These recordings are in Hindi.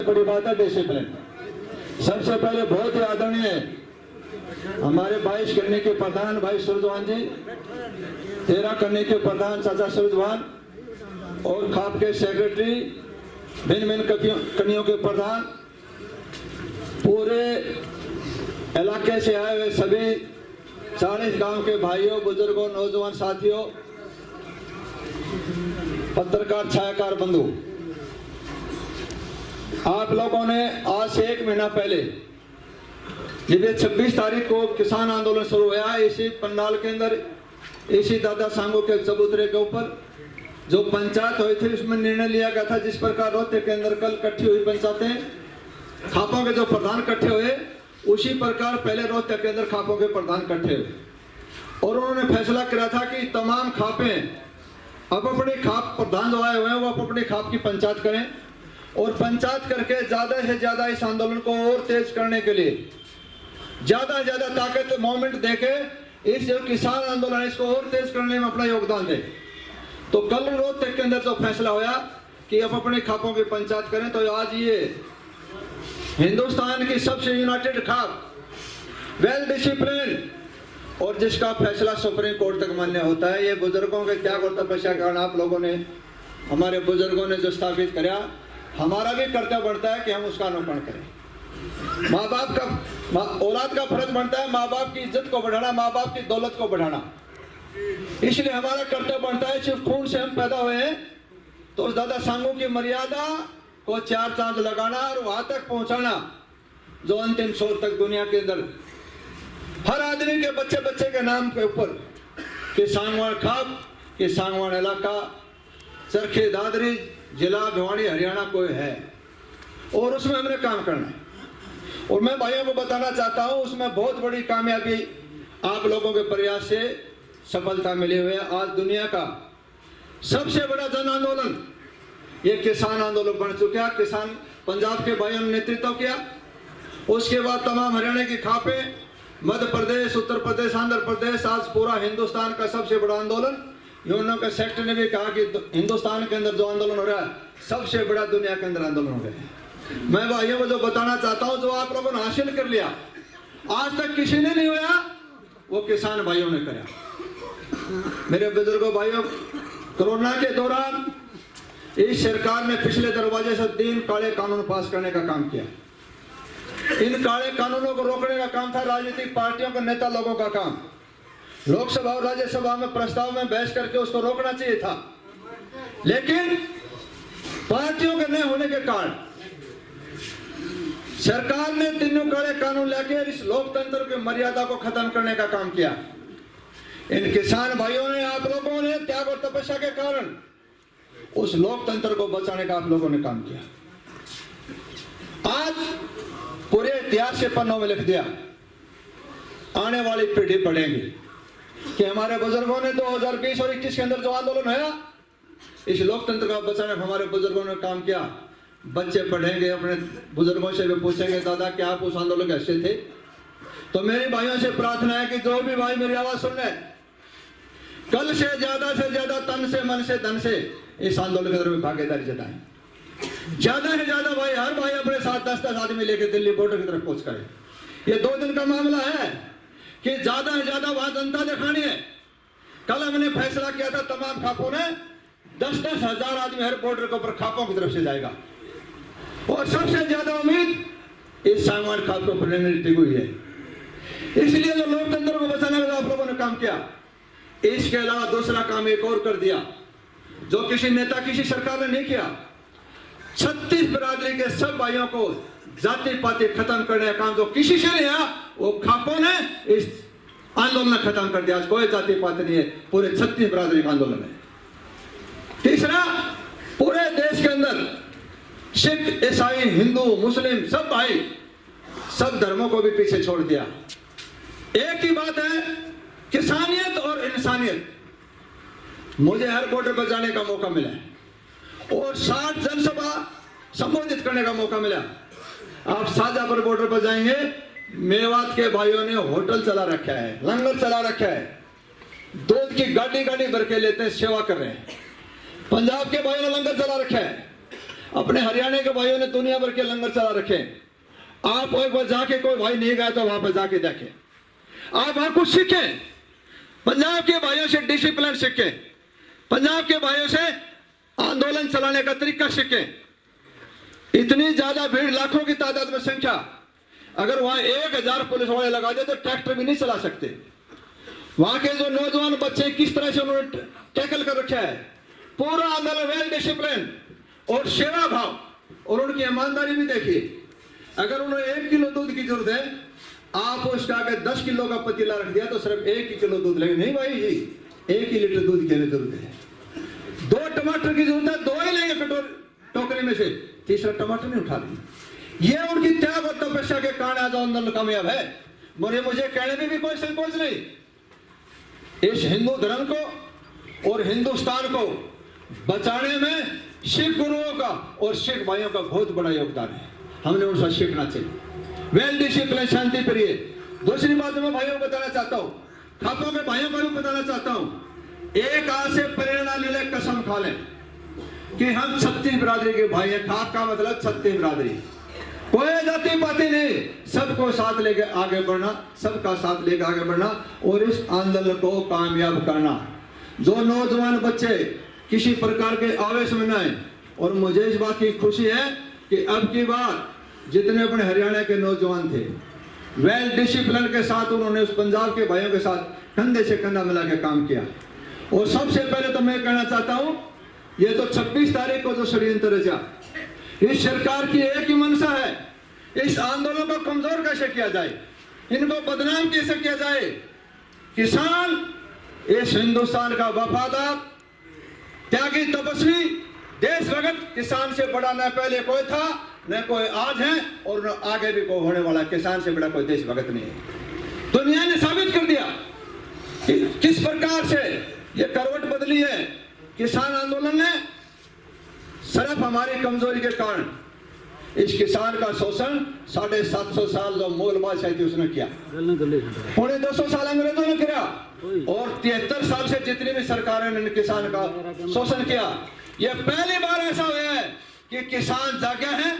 बड़ी बात है डिसिप्लिन। सबसे पहले बहुत ही आदरणीय हमारे 22 कन्नी के प्रधान भाई सूरजवान जी, 13 कन्नी के प्रधान चाचा सूरजवान और खाप के सेक्रेटरी, भिन्न भिन्न कन्नियों के प्रधान, पूरे इलाके से आए हुए सभी 40 गांव के भाइयों, बुजुर्गों, नौजवान साथियों, पत्रकार, छायाकार बंधु, आप लोगों ने आज से 1 महीना पहले जब 26 तारीख को किसान आंदोलन शुरू हुआ, इसी पंडाल के अंदर, इसी दादा सांगो के चबूतरे के ऊपर जो पंचायत हुई थी उसमें निर्णय लिया गया था, जिस प्रकार रोहतक के अंदर कल इकट्ठी हुई पंचायतें, खापों के जो प्रधान इकट्ठे हुए, उसी प्रकार पहले रोहतक के अंदर खापों के प्रधान इकट्ठे हुए और उन्होंने फैसला किया था कि तमाम खापें अब अपनी खाप प्रधान जो आए हुए हैं वो अपनी खाप की पंचायत करें और पंचायत करके ज्यादा से ज्यादा इस आंदोलन को और तेज करने के लिए ज्यादा से ज्यादा ताकत मूवमेंट देके इस जो किसान आंदोलन इसको और तेज करने में अपना योगदान दे। तो कल रोहतक के अंदर जो फैसला हुआ कि अब अपनी खापों की पंचायत करें, तो आज ये हिंदुस्तान की सबसे यूनाइटेड खाप, वेल डिसिप्लिन और जिसका फैसला सुप्रीम कोर्ट तक मान्य होता है, ये बुजुर्गों के त्याग और तपस्या के कारण आप लोगों ने, हमारे बुजुर्गों ने जो स्थापित कराया, हमारा भी कर्तव्य बनता है कि हम उसका अनुकरण करें। माँ बाप का, औलाद का फर्ज बनता है माँ बाप की इज्जत को बढ़ाना, माँ बाप की दौलत को बढ़ाना, इसलिए हमारा कर्तव्य बनता है, सिर्फ खून से हम पैदा हुए हैं तो उस दादा सांगो की मर्यादा को 4 चांद लगाना और वहां तक पहुंचाना जो अंतिम छोर तक दुनिया के अंदर हर आदमी के बच्चे बच्चे के नाम के ऊपर कि सांगवान खाप, कि सांगवान इलाका, चरखी दादरी, जिला भिवाड़ी, हरियाणा कोई है और उसमें हमने काम करना है। और मैं भाइयों को बताना चाहता हूं उसमें बहुत बड़ी कामयाबी आप लोगों के प्रयास से सफलता मिली हुई है। आज दुनिया का सबसे बड़ा जन आंदोलन ये किसान आंदोलन बन चुका है। किसान पंजाब के भाइयों ने नेतृत्व किया, उसके बाद तमाम हरियाणा की खापे, मध्य प्रदेश, उत्तर प्रदेश, आंध्र प्रदेश, आज पूरा हिंदुस्तान का सबसे बड़ा आंदोलन। यूनो के सेक्टर ने भी कहा कि हिंदुस्तान के अंदर जो आंदोलन हो रहा है सबसे बड़ा दुनिया के अंदर आंदोलन हो गया है। मैं भाइयों को जो बताना चाहता हूं, जो आप लोगों ने हासिल कर लिया, आज तक किसी ने नहीं हुआ, वो किसान भाइयों ने करा। मेरे बुजुर्गों भाइयों, कोरोना के दौरान इस सरकार ने पिछले दरवाजे से 3 काले कानून पास करने का काम किया। इन काले कानूनों को रोकने का काम था राजनीतिक पार्टियों के नेता लोगों का काम। लोकसभा और राज्यसभा में प्रस्ताव में बहस करके उसको रोकना चाहिए था, लेकिन पार्टियों के नहीं होने के कारण सरकार ने 3 काले कानून लेकर इस लोकतंत्र की मर्यादा को खत्म करने का काम किया। इन किसान भाइयों ने, आप लोगों ने त्याग और तपस्या के कारण उस लोकतंत्र को बचाने का आप लोगों ने काम किया। आज पूरे इतिहास के पन्नों में लिख दिया, आने वाली पीढ़ी पढ़ेगी कि हमारे बुजुर्गों ने 2020 और 21 के अंदर जो आंदोलन है इस लोकतंत्र का बचाने में हमारे बुजुर्गों ने काम किया। बच्चे पढ़ेंगे, अपने बुजुर्गों से भी पूछेंगे, दादा क्या आप उस आंदोलन के हिस्से थे? तो मेरे भाइयों से प्रार्थना है कि जो भी भाई मेरी आवाज सुन रहे, कल से ज्यादा तन से, मन से, धन से इस आंदोलन के अंदर में भागीदारी जताएं। ज्यादा से ज्यादा भाई, हर भाई अपने साथ 10-10 आदमी लेकर दिल्ली बॉर्डर की तरफ पहुंच करे। ये 2 दिन का मामला है कि ज्यादा से ज्यादा वहां जनता दिखानी है। कल हमने फैसला किया था तमाम खापों ने 10-10 हजार आदमी हर बॉर्डर के ऊपर खापों की तरफ से जाएगा और सबसे ज्यादा उम्मीद इस सांगवान खाप को लेने टिकी हुई है। इसलिए जो लोकतंत्र को बचाने का आप लोगों ने काम किया, इसके अलावा दूसरा काम एक और कर दिया जो किसी नेता, किसी सरकार ने नहीं किया। 36 बिरादरी के सब भाइयों को जाति पाति खत्म करने का काम जो किसी से नहीं है, वो खापों ने इस आंदोलन खत्म कर दिया। कोई जाति पाति नहीं है, पूरे 36 बिरादरी का आंदोलन है। तीसरा, पूरे देश के अंदर सिख, ईसाई, हिंदू, मुस्लिम सब भाई, सब धर्मों को भी पीछे छोड़ दिया। एक ही बात है, किसानियत और इंसानियत। मुझे हर बॉर्डर पर जाने का मौका मिला और 60 जनसभा संबोधित करने का मौका मिला। आप शाहजहांपुर बॉर्डर पर जाएंगे, मेवात के भाइयों ने होटल चला रखा है, लंगर चला रखा है, दूध की गाड़ी गाड़ी भर के लेते हैं, सेवा कर रहे हैं। पंजाब के भाइयों ने लंगर चला रखा है, अपने हरियाणा के भाइयों ने दुनिया भर के लंगर चला रखे। आप एक बार जाके, कोई भाई नहीं गया तो वहां पर जाके देखें, आप वहां कुछ सीखें। पंजाब के भाइयों से डिसिप्लिन सीखें, पंजाब के भाइयों से आंदोलन चलाने का तरीका सीखें। इतनी ज्यादा भीड़, लाखों की तादाद में संख्या, अगर वहां 1000 पुलिस वाले लगा दे तो ट्रैक्टर भी नहीं चला सकते। वहां के जो नौजवान बच्चे किस तरह से उन्होंने टैकल कर रखा है, पूरा आंदोलन वेल डिसिप्लिन और सेवा भाव, और उनकी ईमानदारी भी देखिए। अगर उन्हें 1 किलो दूध की जरूरत है, आप उसका आगे 10 किलो का पतीला रख दिया तो सिर्फ 1 ही किलो दूध लेंगे। नहीं भाई जी, 1 ही लीटर दूध की हमें जरूरत है। 2 टमाटर की जरूरत है, 2 ही लेंगे टोकरी में से, तीसरा टमाटर नहीं उठा लेंगे। ये उनकी त्याग और तपस्या के कारण आज आंदोलन कामयाब है। मुझे कहने में भी कोई संकोच नहीं। इस हिंदू धर्म को और हिंदुस्तान को बचाने में सिख गुरुओं का और सिख भाइयों का बहुत बड़ा योगदान है। हमने उनसे सीखना चाहिए। वेल डिसिप्लिन, शांति प्रिय। दूसरी बात मैं भाइयों को बताना चाहता हूँ, खापों के भाइयों को भी बताना चाहता हूँ, एक आज से प्रेरणा ले ले, कसम खा लें कि हम छत्तीस बिरादरी के भाई हैं। खाप का मतलब छत्तीस बिरादरी, कोई जाति पाति नहीं, सबको साथ लेके आगे बढ़ना, सबका साथ लेके आगे बढ़ना और इस आंदोलन को कामयाब करना। जो नौजवान बच्चे किसी प्रकार के आवेश में न आए, और मुझे इस बात की खुशी है कि अब की बार जितने अपने हरियाणा के नौजवान थे, वेल डिसिप्लिन के साथ उन्होंने उस पंजाब के भाइयों के साथ कंधे से कंधा मिला के काम किया। और सबसे पहले तो मैं कहना चाहता हूं, ये तो 26 तारीख को जो षड्यंत्र रचा, इस सरकार की एक ही मंशा है, इस आंदोलन को कमजोर कैसे किया जाए, इनको बदनाम कैसे किया जाए। किसान इस हिंदुस्तान का वफादार, त्यागी, तपस्वी, देशभक्त, किसान से बड़ा न पहले कोई था न कोई आज है और न आगे भी कोई होने वाला। किसान से बड़ा कोई देशभक्त नहीं है। दुनिया ने साबित कर दिया कि किस प्रकार से ये करवट बदली है। किसान आंदोलन ने सिर्फ हमारी कमजोरी के कारण इस किसान का शोषण 750 साल जो मुगल बादशाह थी उसने किया, 250 साल अंग्रेजों ने किया, और 73 साल से जितनी भी सरकारें ने किसान का शोषण किया। यह पहली बार ऐसा हुआ है कि किसान जागा है,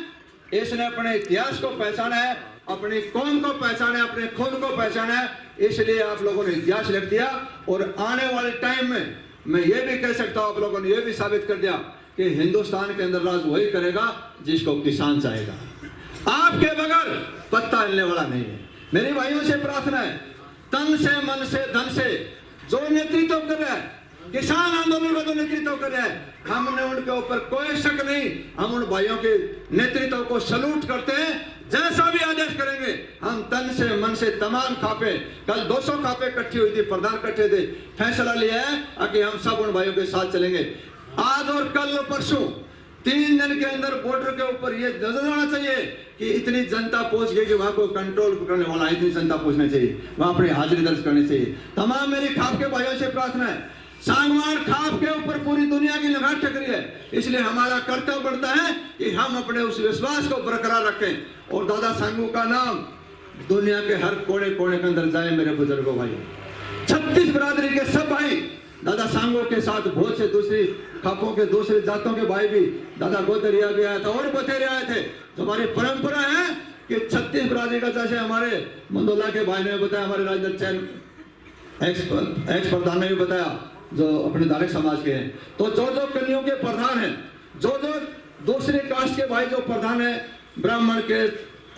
इसने अपने इतिहास को पहचाना है, अपनी कौम को पहचाना है, अपने खून को पहचाना है। इसलिए आप लोगों ने इतिहास लिख दिया और आने वाले टाइम में मैं ये भी कह सकता हूं, आप लोगों ने ये भी साबित कर दिया कि हिंदुस्तान के अंदर राज वही करेगा जिसको किसान चाहेगा। आपके बगैर पत्ता हिलने वाला नहीं है। मेरे भाइयों से प्रार्थना है, तन से, मन से, धन से जो नेतृत्व कर रहा है, किसान आंदोलन का जो नेतृत्व कर रहा है, हमने उनके ऊपर कोई शक नहीं। हम उन भाइयों के नेतृत्व को सलूट करते हैं। जैसा भी आदेश करेंगे हम तन से, मन से, तमाम खापे, कल 200 खापे इकट्ठी हुई थी, प्रधान इकट्ठे थे, फैसला लिया है कि हम सब उन भाइयों के साथ चलेंगे। आज और कल और परसों 3 दिन के अंदर बॉर्डर के ऊपर ये नजर आना चाहिए कि इतनी जनता पहुंच गई कि वहां को कंट्रोल करने वाला, इतनी जनता पहुंचना चाहिए, वहां अपनी हाजिरी दर्ज करनी चाहिए। तमाम मेरी खाप के भाइयों से प्रार्थना है, सांगवान खाप के ऊपर पूरी दुनिया की निगाह टकरी है, इसलिए हमारा कर्तव्य बढ़ता है कि हम अपने उस विश्वास को बरकरार रखें और दादा सांगू का नाम दुनिया के हर कोने कोने के अंदर जाए। मेरे बुजुर्गों भाइयों, 36 बिरादरी के सब भाई दादा सांगू के साथ, बहुत से दूसरी खापों के दूसरी जातों के भाई भी, दादा गोदरिया भी आया था और बतेरे आए थे। तो हमारी परंपरा है कि 36 बिरादरी का, जैसे हमारे मंदोला के भाई ने बताया, हमारे राजनाथ चैन एक्स प्रधान ने भी बताया जो अपने धार्मिक समाज के हैं, तो जो जो कन्याओं के प्रधान हैं, जो जो दूसरे कास्ट के भाई जो प्रधान है, ब्राह्मण के,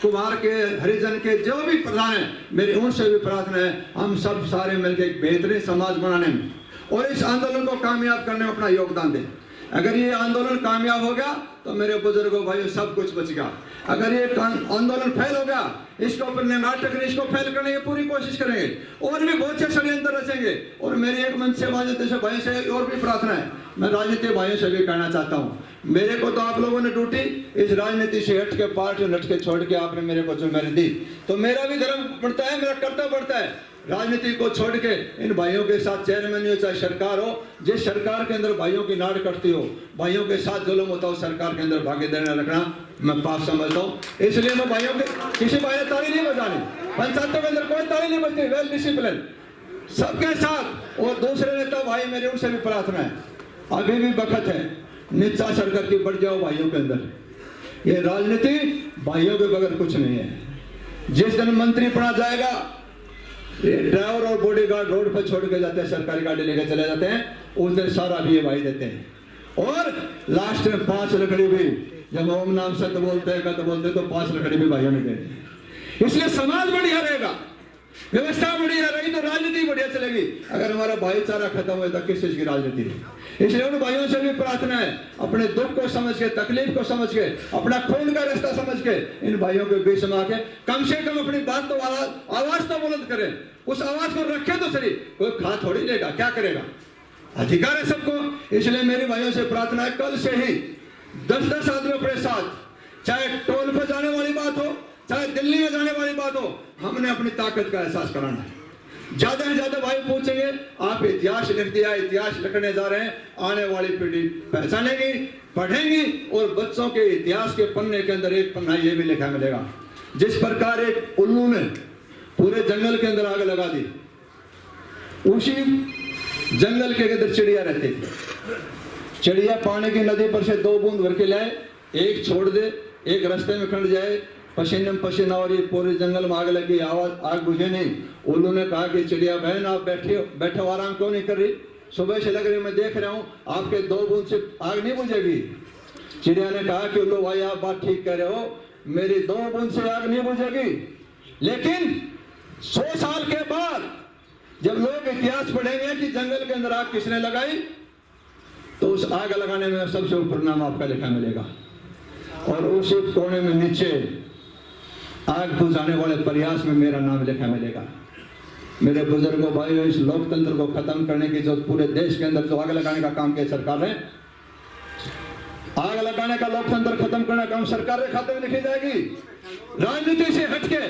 कुमार के, हरिजन के, जो भी प्रधान है, मेरी उनसे भी प्रार्थना है हम सब सारे मिलकर एक बेहतरीन समाज बनाने में और इस आंदोलन को कामयाब करने में अपना योगदान दें। अगर ये आंदोलन कामयाब हो गया तो मेरे बुजुर्गों भाइयों सब कुछ बच गया। अगर ये आंदोलन फेल हो गया, इसको ऊपर नाटक नहीं, इसको फेल करने की पूरी कोशिश करेंगे और भी बहुत से षड्यंत्र रचेंगे। और मेरी एक मन से भाइयों से और भी प्रार्थना है, मैं राजनीतिक भाइयों से भी कहना चाहता हूँ, मेरे को तो आप लोगों ने ड्यूटी इस राजनीति से हट के, पार्टी हट के, छोड़ के आपने मेरे को जिम्मेदारी दी, तो मेरा भी धर्म बढ़ता है, मेरा कर्तव्य बढ़ता है। राजनीति को छोड़ के इन भाइयों के साथ चेयरमैन हो चाहे सरकार हो, जिस सरकार के अंदर भाइयों की नाड़ कटती हो, भाइयों के साथ जुल्म होता हो, सरकार के अंदर भागीदारी रखना मैं पाप समझता हूँ। इसलिए मैं भाइयों के, किसी भाई ने ताली नहीं बजानी, पंचायतों के अंदर कोई ताली नहीं बजती, वेल डिसिप्लिन सबके साथ। और दूसरे नेता भाई मेरे, उनसे भी प्रार्थना है, अभी भी वक्त है, निचा सर करके बढ़ जाओ भाइयों के अंदर। ये राजनीति भाइयों के बगैर कुछ नहीं है। जिस दिन मंत्री पढ़ा जाएगा, ये ड्राइवर और बॉडीगार्ड रोड पर छोड़ के जाते हैं, सरकारी गाड़ी लेकर चले जाते हैं, उस दिन सारा भी ये भाई देते हैं। और लास्ट में 5 लकड़ी भी, जब ओम नाम सत्य बोलते हैं तो बोलते तो 5 लकड़ी भी भाइयों ने देनी। इसलिए समाज बढ़िया रहेगा, व्यवस्था बढ़िया रहेगी तो राजनीति बढ़िया चलेगी। अगर हमारा भाईचारा खत्म हुआ तो किस चीज की राजनीति है। इसलिए उन भाइयों से भी प्रार्थना है, अपने दुख को समझ के, तकलीफ को समझ के, अपना खून का रास्ता समझ के इन भाइयों के बीच में आके कम से कम अपनी बात तो आवाज तो बुलंद करें। उस आवाज को रखे तो सही, कोई खा थोड़ी लेगा, क्या करेगा, अधिकार है सबको। इसलिए मेरी भाइयों से प्रार्थना है, कल से ही 10-10 आदमी अपने साथ, चाहे टोल पर जाने वाली बात हो, चाहे दिल्ली में जाने वाली बात हो, हमने अपनी ताकत का एहसास कराना है। ज्यादा से ज्यादा भाई पूछेंगे, आप इतिहास लिख दिया, इतिहास लिखने जा रहे हैं, आने वाली पीढ़ी पहचानेगी, पढ़ेंगी और बच्चों के इतिहास के पन्ने के अंदर एक पन्ना ये भी लिखा मिलेगा। जिस प्रकार एक उल्लू ने पूरे जंगल के अंदर आग लगा दी, उसी जंगल के अंदर चिड़िया रहती थी। चिड़िया पानी की नदी पर से 2 बूंद भर के लाए, एक छोड़ दे, एक रास्ते में खड़ जाए, पसीने में पसीना और ये पूरे जंगल में आग लगी, आग बुझे नहीं। उल्लू ने कहा कि चिड़िया बहन आप बैठे आराम क्यों नहीं कर रही, सुबह से लग रही मैं देख रहा हूँ आपके 2 बूंद से आग नहीं बुझेगी। चिड़िया ने कहा कि उल्लू भाई आप बात ठीक कह रहे हो, मेरी 2 बूंद से आग नहीं बुझेगी, लेकिन 100 साल के बाद जब लोग इतिहास पढ़ेंगे कि जंगल के अंदर आग किसने लगाई, तो उस आग लगाने में सबसे ऊपर नाम आपका लिखा मिलेगा और उस कोने में नीचे आग बुझाने वाले प्रयास में मेरा नाम लिखा मिलेगा। मेरे बुजुर्गों भाइयों, इस लोकतंत्र को खत्म करने की जो पूरे देश के अंदर जो आग लगाने का काम किया सरकार ने, आग लगाने का लोकतंत्र खत्म करने का काम सरकार के खाते में लिखी जाएगी। राजनीति से हटके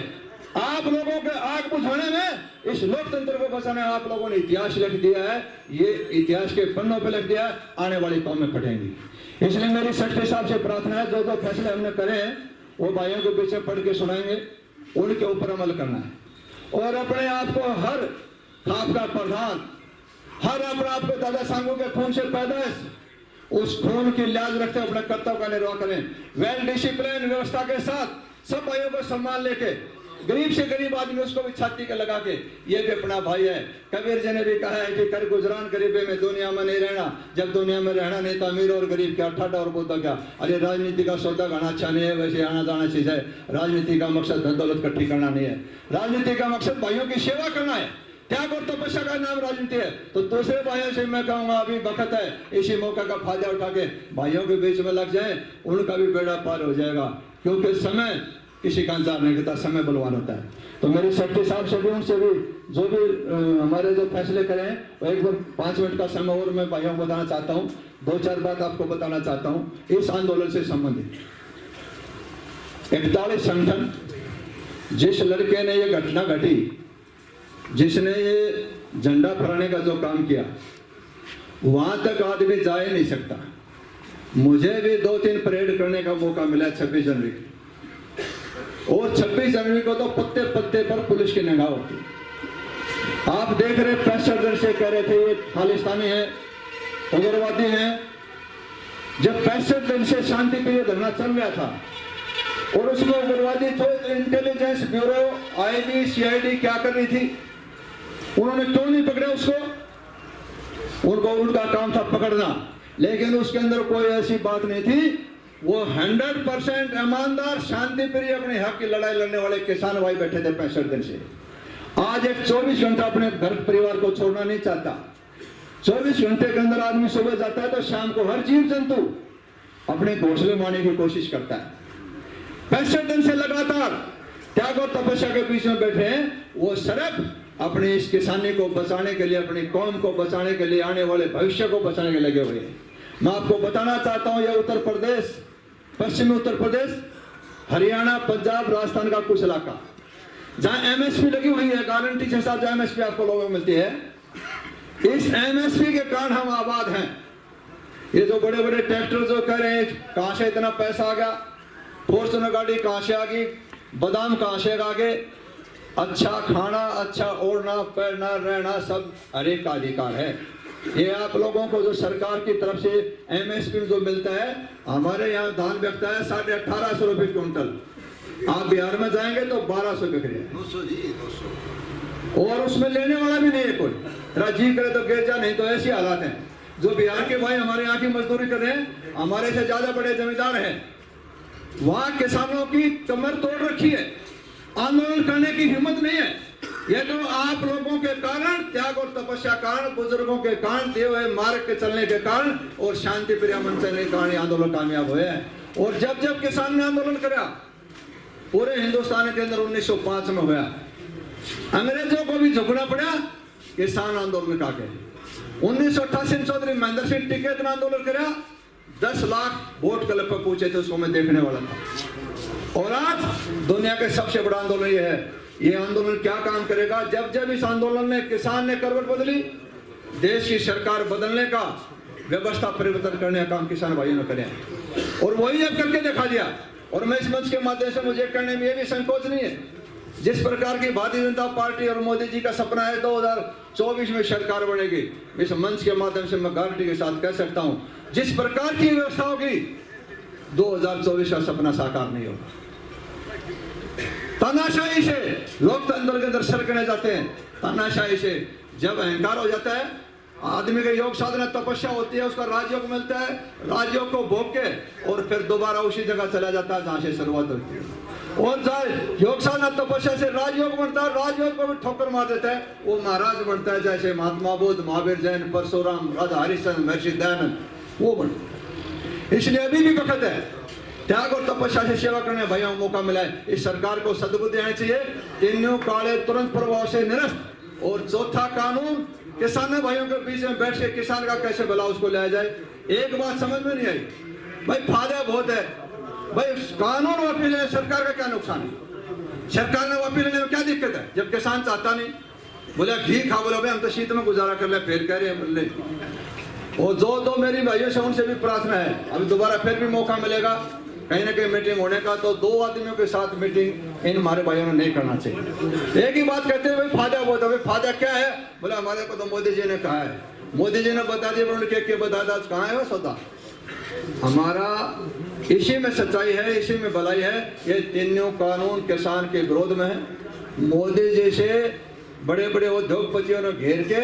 आप लोगों के आग बुझाने में, इस लोकतंत्र को बचाने आप लोगों ने इतिहास लिख दिया है, ये इतिहास के पन्नों पे लिख दिया है, आने वाली कौमें पढ़ेंगी। इसलिए मेरी सेक्रेटरी साहब से प्रार्थना है, जो फैसले हमने करे हैं वो भाइयों के पीछे पढ़ के सुनाएंगे, उनके ऊपर अमल करना है। और अपने आप को हर आपका प्रधान, हर अपने आप को दादा सांगों के खून से पैदाइश, उस खून की लाज रखते अपने कर्तव्य का निर्वाह करें, वेल डिसिप्लिन व्यवस्था के साथ, सब भाइयों को सम्मान लेके, गरीब से गरीब आदमी उसको भी छाती के लगा के, ये भी अपना भाई है। कबीर जी ने भी कहा है कि कर गुजरान गरीबे में दुनिया में नहीं रहना, जब दुनिया में रहना नहीं तो अमीर और गरीब क्या, ठाठा और बोता क्या। अरे राजनीति का सौदा गाना अच्छा नहीं है, वैसे आना जाना चीज है। राजनीति का मकसद धन दौलत इकट्ठी करना नहीं है, राजनीति का मकसद भाइयों की सेवा करना है, त्याग और तपस्या का नाम राजनीति है। तो दूसरे भाइयों से मैं कहूंगा अभी वक्त है, इसी मौका का फायदा उठा के भाइयों के बीच में लग जाए, उनका भी बेड़ा पार हो जाएगा। क्योंकि समय किसी का इंतजार नहीं करता, समय बलवान होता है। तो मेरी सेक्रेटरी साहब से भी, उनसे भी, जो भी हमारे जो फैसले करें, एक बार 5 मिनट का समय और मैं भाइयों को बताना चाहता हूँ, 2-4 बात आपको बताना चाहता हूँ इस आंदोलन से संबंधित। 41 संगठन, जिस लड़के ने ये घटना घटी, जिसने ये झंडा फहराने का जो काम किया, वहां तक आदमी जा ही नहीं सकता। मुझे भी 2-3 परेड करने का मौका मिला 26 जनवरी को, और 26 जनवरी को तो पत्ते पत्ते पर पुलिस की निगाह होती। आप देख रहे 65 दिन से कह रहे थे ये खालिस्तानी है, उग्रवादी है। जब 65 दिन से शांति प्रिय धरना चल रहा था और उसमें उग्रवादी थे, तो इंटेलिजेंस ब्यूरो, आईबी, सीआईडी क्या कर रही थी? उन्होंने क्यों नहीं पकड़े उसको? उनका काम था पकड़ना, लेकिन उसके अंदर कोई ऐसी बात नहीं थी। वो 100% ईमानदार, शांति प्रिय, अपने हक की लड़ाई लड़ने वाले किसान भाई बैठे थे 65 दिन से। आज एक 24 घंटा अपने घर परिवार को छोड़ना नहीं चाहता। 24 घंटे के अंदर आदमी सुबह जाता है तो शाम को हर जीव जंतु अपने घोंसले मारने की कोशिश करता है। 65 दिन से लगातार त्याग और तपस्या के बीच में बैठे हैं। वो सिर्फ अपनी इस किसानी को बचाने के लिए, अपनी कौम को बचाने के लिए, आने वाले भविष्य को बचाने के लिए लगे हुए हैं। मैं आपको बताना चाहता हूं, यह उत्तर प्रदेश, पश्चिमी उत्तर प्रदेश, हरियाणा, पंजाब, राजस्थान का कुछ इलाका जहां एमएसपी लगी हुई है, गारंटी के साथ जो एमएसपी आपको लोगों को मिलती है, इस एमएसपी के कारण हम आबाद हैं। ये जो बड़े बड़े ट्रैक्टर जो कह रहे हैं कहां से इतना पैसा आ गया, फॉर्च्यूनर गाड़ी कहां से आ गई, बादाम कहां से आ गए, अच्छा खाना, अच्छा ओढ़ना, पहनना, रहना सब हर एक का अधिकार है। ये आप लोगों को जो सरकार की तरफ से MSP जो मिलता है, हमारे यहाँ धान बिकता है 1850 रुपये क्विंटल, आप बिहार में जाएंगे तो 1200 बिक रहे हैं, 200 जी 200, और उसमें लेने वाला भी नहीं है कोई। तेरा जी करे तो गिर जा, नहीं तो ऐसी हालात हैं। जो बिहार के भाई हमारे यहाँ की मजदूरी कर रहे हैं, हमारे से ज्यादा बड़े जमींदार हैं, वहां किसानों की कमर तोड़ रखी है, आंदोलन करने की हिम्मत नहीं है। ये तो आप लोगों के कारण, त्याग और तपस्या कारण, बुजुर्गों के कारण, दिए हुए मार्ग के चलने के कारण और शांति प्रिय मन चलने के कारण आंदोलन कामयाब हुए हैं। और जब जब किसान ने आंदोलन करा पूरे हिंदुस्तान के अंदर 1905 में हुआ, अंग्रेजों को भी झुकना पड़ा किसान आंदोलन का के। 1988 में चौधरी महेंद्र सिंह टिकैत ने आंदोलन करा, 10 लाख वोट क्लब पर पूछे थे, उसको मैं देखने वाला था। और आज दुनिया के सबसे बड़ा आंदोलन ये है। ये आंदोलन क्या काम करेगा? जब जब इस आंदोलन में किसान ने करवट बदली, देश की सरकार बदलने का, व्यवस्था परिवर्तन करने का काम किसान भाइयों ने करे, और वही अब करके दिखा दिया। और मैं इस मंच के माध्यम से मुझे कहने में ये भी संकोच नहीं है, जिस प्रकार की भारतीय जनता पार्टी और मोदी जी का सपना है 2024 में सरकार बनेगी, इस मंच के माध्यम से मैं गारंटी के साथ कह सकता हूं, जिस प्रकार की व्यवस्था होगी 2024 का सपना साकार नहीं होगा। तानाशाही से लोकतंत्र के अंदर सर करने जाते हैं, तानाशाही से जब अहंकार हो जाता है, आदमी के योग साधना तपस्या होती है, उसका राजयोग मिलता है, राजयोग को भोग के और फिर दोबारा उसी जगह चला जाता है जहां से शुरुआत होती है। और जाए योग साधना तपस्या से राजयोग बनता है, राजयोग को भी ठोकर मार देता है, वो महाराज बनता है, जैसे महात्मा बुद्ध, महावीर जैन, परशुराम, राजा हरिश्चंद्र, महर्षि दयानंद, वो बनता है। इसलिए अभी भी वक्त है, त्याग और तपस्या से सेवा करने भाइयों को मौका मिला है। इस सरकार को सद्बुद्धि आनी चाहिए, तीनों काले तुरंत प्रभाव से निरस्त। और चौथा कानून, किसानों भाइयों के बीच में बैठ के किसान का कैसे भला उसको लाया जाए। एक बात समझ में नहीं आई भाई, फायदा बहुत है भाई, कानून वापस लेने सरकार का क्या नुकसान है? सरकार ने वापस लेने में क्या दिक्कत है जब किसान चाहता नहीं? बोले घी खा, बोले भाई हम तो शीत में गुजारा कर ले, फिर कह रहे हैं। और जो दो मेरी भाइयों से उनसे भी प्रार्थना है, अभी दोबारा फिर भी मौका मिलेगा कहीं ना कहीं मीटिंग होने का, तो 2 आदमियों के साथ मीटिंग इन हमारे भाइयों ने नहीं करना चाहिए। एक ही बात कहते हैं भाई फायदा बहुत है। फायदा क्या है? बोले हमारे को तो मोदी जी ने कहा है, मोदी जी ने बता दिया, उन्होंने क्या बता दिया, कहाँ है वो सौदा? हमारा इसी में सच्चाई है, इसी में भलाई है। ये तीनों कानून किसान के विरोध में है। मोदी जी से बड़े बड़े उद्योगपतियों ने घेर के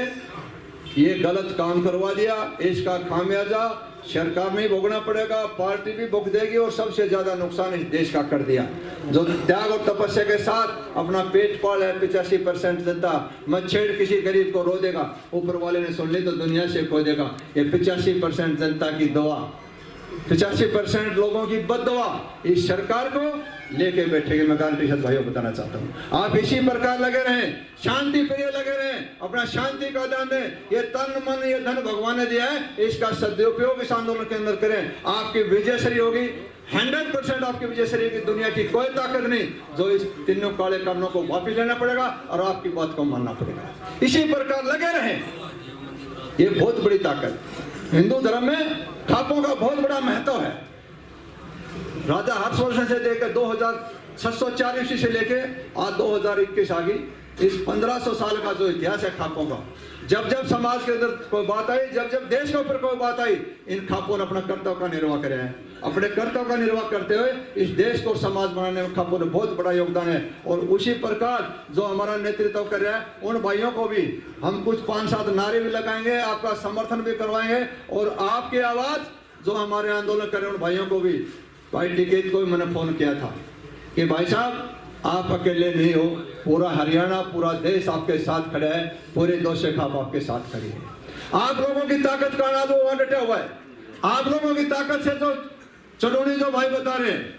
ये गलत काम करवा दिया, इसका खामियाजा सरकार में भोगना पड़ेगा, पार्टी भी भुग देगी, और सबसे ज्यादा नुकसान इस देश का कर दिया। जो त्याग और तपस्या के साथ अपना पेट पाल है 85% जनता, मच्छेड़ किसी गरीब को रो देगा, ऊपर वाले ने सुन ली तो दुनिया से खो देगा। ये 85% जनता की दुआ, 85% लोगों की बददुआ इस सरकार को लेके बैठेंगे। मैं गारंटी से भाइयों बताना चाहता हूँ, आप इसी प्रकार लगे रहें, शांति प्रिय लगे रहें, अपना शांति का दान दें। ये तन मन ये धन भगवान ने दिया है, इसका सदुपयोग इस आंदोलन के अंदर करें। आपकी विजय श्री होगी, 100% आपकी विजय श्री की दुनिया की कोई ताकत नहीं जो इस तीनों काले कानूनों को वापिस लेना पड़ेगा और आपकी बात को मानना पड़ेगा। इसी प्रकार लगे रहें, ये बहुत बड़ी ताकत। हिंदू धर्म में खापों का बहुत बड़ा महत्व है। राजा हर्षवर्धन से लेकर 2640 से लेके आज 2021 आ गई, इस 1500 साल का जो इतिहास है खापों का, जब जब समाज के अंदर कोई बात आई, जब जब देश के ऊपर कोई बात आई, इन खापों ने अपना कर्तव्य का निर्वाह करे हैं। अपने कर्तव्य का निर्वाह करते हुए इस देश को समाज बनाने में खापों ने बहुत बड़ा योगदान है। और उसी प्रकार जो हमारा नेतृत्व कर रहा है, उन भाइयों को भी हम कुछ 5-7 नारे भी लगाएंगे, आपका समर्थन भी करवाएंगे। और आपकी आवाज जो हमारे आंदोलन कर रहे हैं उन भाइयों को भी, भाई टिकैत को भी मैंने फोन किया था कि भाई साहब आप अकेले नहीं हो, पूरा हरियाणा पूरा देश आपके साथ खड़ा है, पूरे दोषे खाप आपके साथ खड़ी है। आप लोगों की ताकत का नाम वो डटा हुआ है। आप लोगों की ताकत से तो चटोनी जो भाई बता रहे हैं,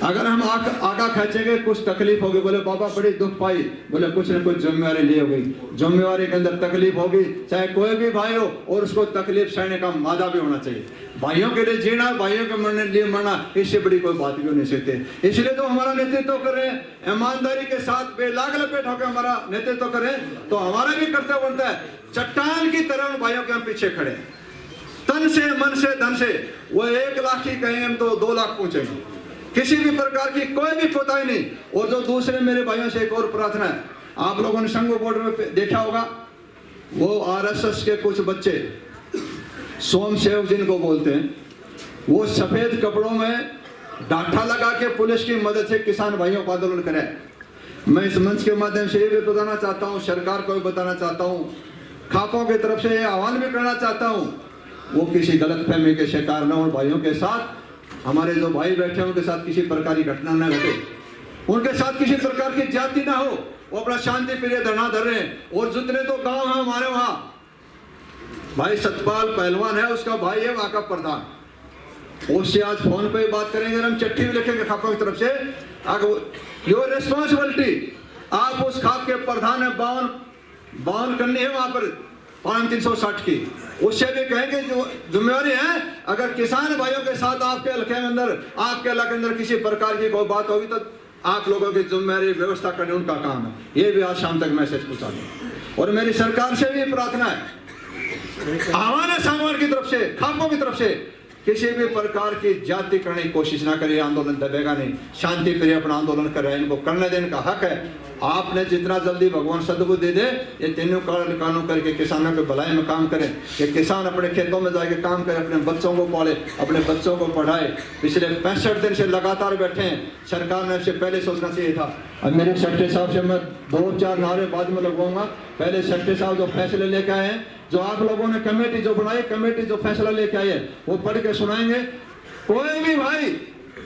अगर हम आगा खींचेंगे कुछ तकलीफ होगी, बोले बाबा बड़ी दुख पाई, बोले कुछ न कुछ जिम्मेवारी ली होगी, जिम्मेवारी के अंदर तकलीफ होगी, चाहे कोई भी भाई हो, और उसको तकलीफ सहने का मादा भी होना चाहिए। भाइयों के लिए जीना, भाइयों के मरने लिए मरना, इससे बड़ी कोई बात भी नहीं सकते। इसलिए तो हमारा नेतृत्व कर रहे हैं, ईमानदारी के साथ बेलाग लपेट होकर हमारा नेतृत्व करें, तो हमारा भी कर्तव्य बनता है चट्टान की तरह भाइयों के हम पीछे खड़े, तन से मन से धन से। वो 1 लाख ही कहेंगे हम तो 2 लाख पहुंचेंगे, किसी भी प्रकार की कोई भी कोताही नहीं। और जो दूसरे मेरे भाइयों से एक और प्रार्थना है, आप लोगों ने संघ बोर्ड में देखा होगा, वो आरएसएस के कुछ बच्चे सोम सेवक जिनको बोलते हैं, वो सफेद कपड़ों में डांठा लगा के पुलिस की मदद से किसान भाइयों को आंदोलन करें। मैं इस मंच के माध्यम से ये भी बताना चाहता हूँ, सरकार को भी बताना चाहता हूँ, खापों की तरफ से ये आह्वान भी करना चाहता हूँ, वो किसी गलतफहमी के शिकार न हो। भाइयों के साथ, हमारे जो भाई बैठे हैं उनके साथ किसी प्रकार की घटना न घटे, उनके साथ किसी प्रकार की जाति ना हो। वो अपना शांति प्रिय धरना धर रहे हैं। और जितने तो गांव हैं हमारे वहाँ, भाई सतपाल पहलवान है, उसका भाई है वहाँ का प्रधान, उससे आज फोन पे बात करेंगे, हम चिट्ठी भी लिखेंगे खापों की तरफ से। योर रिस्पॉन्सिबिलिटी, आप उस खाप के प्रधान है, 52 करनी है वहां पर 360 की, उससे भी कहेंगे जो जिम्मेवारी है। अगर किसान भाइयों के साथ आपके इलाके में अंदर, आपके इलाके के अंदर किसी प्रकार की कोई बात होगी तो आप लोगों की जिम्मेवारी व्यवस्था करने उनका काम है। ये भी आज शाम तक मैसेज पहुंचा दें। और मेरी सरकार से भी प्रार्थना है, आह्वान है सांगवान की तरफ से, खापों की तरफ से, किसी भी प्रकार की जाति करने की कोशिश ना करिए। आंदोलन दबेगा नहीं, शांति प्रिय अपना आंदोलन कर रहे हैं, इनको करने देने का हक है। आपने जितना जल्दी भगवान सद्बुद्धि दे दे, ये तीनों कानून करके किसानों के भलाई में काम करें, कि किसान अपने खेतों में जाके काम करे, अपने बच्चों को पाले, अपने बच्चों को पढ़ाए। पिछले 65 दिन से लगातार बैठे हैं, सरकार ने इससे पहले सोचना चाहिए था। अब मेरे सेक्रेटरी साहब से मैं 2-4 नारे बाद में लगवाऊंगा। पहले सेक्रेटरी साहब जो फैसले लेके आए हैं, जो आप लोगों ने कमेटी जो बनाई, कमेटी जो फैसला लेके आई है, वो पढ़ के सुनाएंगे। कोई भी भाई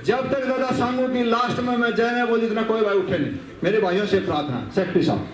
जब तक दादा सांगू की लास्ट में मैं जय बोल, जितना कोई भाई उठे नहीं। मेरे भाइयों से प्रार्थना, सेक्रेटरी साहब।